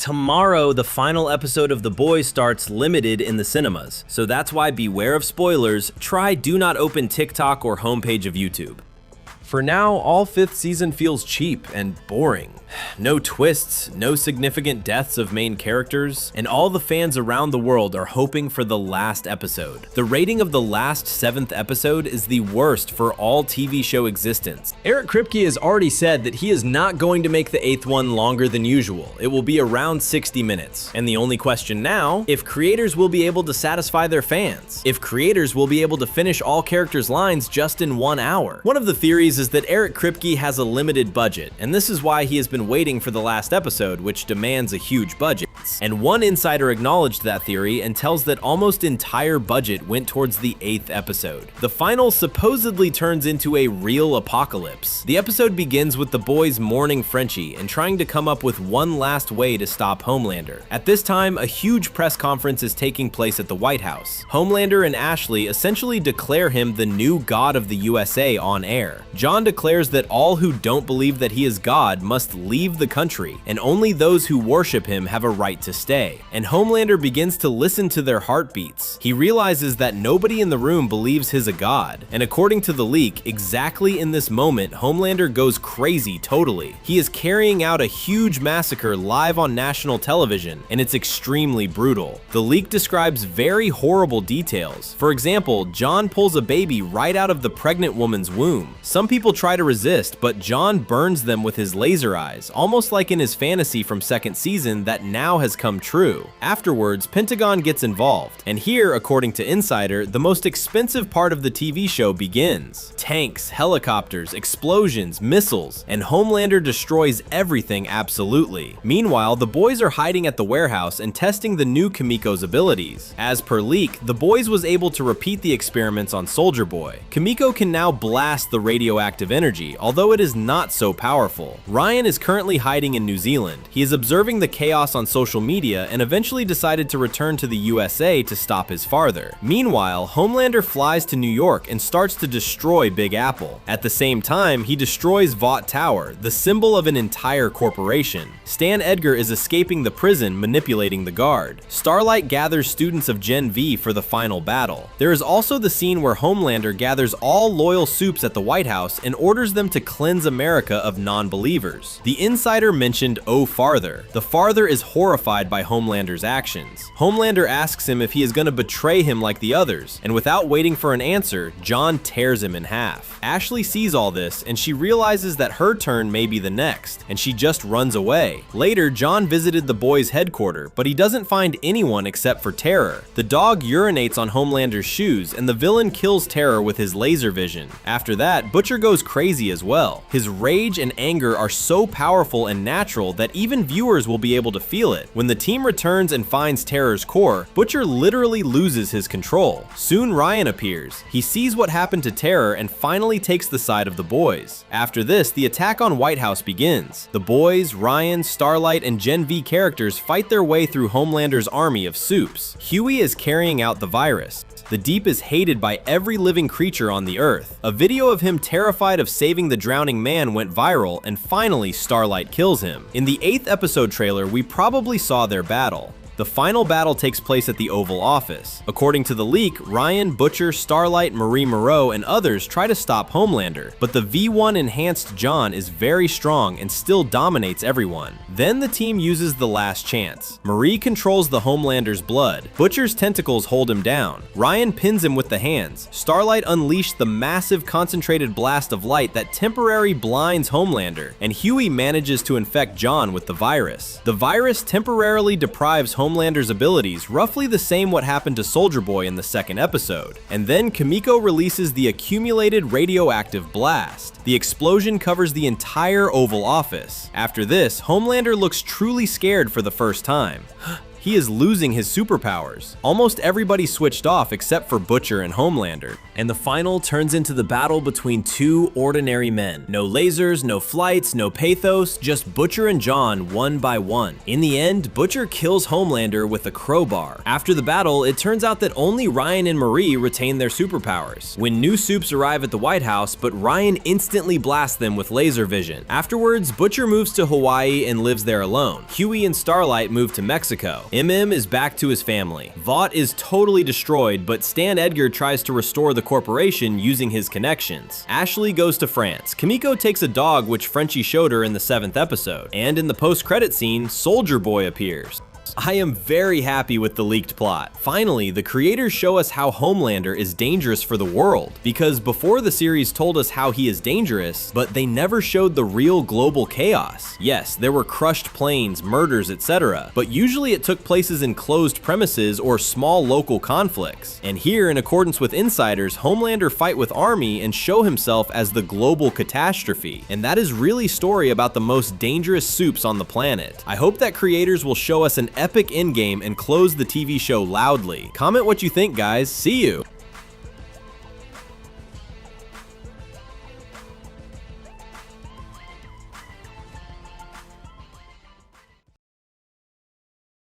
Tomorrow, the final episode of The Boys starts limited in the cinemas, so that's why beware of spoilers. Try do not open TikTok or homepage of YouTube. For now, all 5th season feels cheap and boring. No twists, no significant deaths of main characters, and all the fans around the world are hoping for the last episode. The rating of the last 7th episode is the worst for all TV show existence. Eric Kripke has already said that he is not going to make the 8th one longer than usual. It will be around 60 minutes. And the only question now, if creators will be able to satisfy their fans. If creators will be able to finish all characters' lines just in 1 hour. One of the theories is that Eric Kripke has a limited budget, and this is why he has been waiting for the last episode, which demands a huge budget. And one insider acknowledged that theory and tells that almost entire budget went towards the 8th episode. The final supposedly turns into a real apocalypse. The episode begins with the boys mourning Frenchie and trying to come up with one last way to stop Homelander. At this time, a huge press conference is taking place at the White House. Homelander and Ashley essentially declare him the new god of the USA on air. John declares that all who don't believe that he is God must leave the country, and only those who worship him have a right to stay. And Homelander begins to listen to their heartbeats. He realizes that nobody in the room believes he's a god, and according to the leak, exactly in this moment, Homelander goes crazy totally. He is carrying out a huge massacre live on national television, and it's extremely brutal. The leak describes very horrible details. For example, John pulls a baby right out of the pregnant woman's womb. Some people try to resist, but John burns them with his laser eyes, almost like in his fantasy from 2nd season that now has come true. Afterwards, Pentagon gets involved, and here, according to Insider, the most expensive part of the TV show begins. Tanks, helicopters, explosions, missiles, and Homelander destroys everything absolutely. Meanwhile, the boys are hiding at the warehouse and testing the new Kimiko's abilities. As per leak, the boys was able to repeat the experiments on Soldier Boy. Kimiko can now blast the radioactive energy, although it is not so powerful. Ryan is currently hiding in New Zealand. He is observing the chaos on social media and eventually decided to return to the USA to stop his father. Meanwhile, Homelander flies to New York and starts to destroy Big Apple. At the same time, he destroys Vought Tower, the symbol of an entire corporation. Stan Edgar is escaping the prison, manipulating the guard. Starlight gathers students of Gen V for the final battle. There is also the scene where Homelander gathers all loyal Supes at the White House and orders them to cleanse America of non-believers. The Insider mentioned Oh Farther. The Farther is horrified by Homelander's actions. Homelander asks him if he is going to betray him like the others, and without waiting for an answer, John tears him in half. Ashley sees all this, and she realizes that her turn may be the next, and she just runs away. Later, John visited the boys' headquarters, but he doesn't find anyone except for Terror. The dog urinates on Homelander's shoes, and the villain kills Terror with his laser vision. After that, Butcher goes crazy as well. His rage and anger are so powerful and natural that even viewers will be able to feel it. When the team returns and finds Terror's core, Butcher literally loses his control. Soon Ryan appears. He sees what happened to Terror and finally takes the side of the boys. After this, the attack on White House begins. The boys, Ryan, Starlight, and Gen V characters fight their way through Homelander's army of Supes. Huey is carrying out the virus. The Deep is hated by every living creature on the Earth. A video of him terrified of saving the drowning man went viral, and finally Starlight kills him. In the 8th episode trailer, we probably saw their battle. The final battle takes place at the Oval Office. According to the leak, Ryan, Butcher, Starlight, Marie Moreau, and others try to stop Homelander, but the V1 enhanced John is very strong and still dominates everyone. Then the team uses the last chance. Marie controls the Homelander's blood. Butcher's tentacles hold him down. Ryan pins him with the hands. Starlight unleashed the massive concentrated blast of light that temporarily blinds Homelander, and Huey manages to infect John with the virus. The virus temporarily deprives Homelander's abilities, roughly the same what happened to Soldier Boy in the 2nd episode. And then Kimiko releases the accumulated radioactive blast. The explosion covers the entire Oval Office. After this, Homelander looks truly scared for the first time. he is losing his superpowers. Almost everybody switched off except for Butcher and Homelander. And the final turns into the battle between two ordinary men. No lasers, no flights, no pathos, just Butcher and John one by one. In the end, Butcher kills Homelander with a crowbar. After the battle, it turns out that only Ryan and Marie retain their superpowers. When new Supes arrive at the White House, but Ryan instantly blasts them with laser vision. Afterwards, Butcher moves to Hawaii and lives there alone. Huey and Starlight move to Mexico. MM is back to his family. Vought is totally destroyed, but Stan Edgar tries to restore the corporation using his connections. Ashley goes to France. Kimiko takes a dog which Frenchie showed her in the 7th episode. And in the post-credit scene, Soldier Boy appears. I am very happy with the leaked plot. Finally, the creators show us how Homelander is dangerous for the world, because before the series told us how he is dangerous, but they never showed the real global chaos. Yes, there were crushed planes, murders, etc., but usually it took places in closed premises or small local conflicts. And here, in accordance with insiders, Homelander fight with Army and show himself as the global catastrophe. And that is really story about the most dangerous Supes on the planet. I hope that creators will show us an epic endgame and close the TV show loudly. Comment what you think, guys. See you!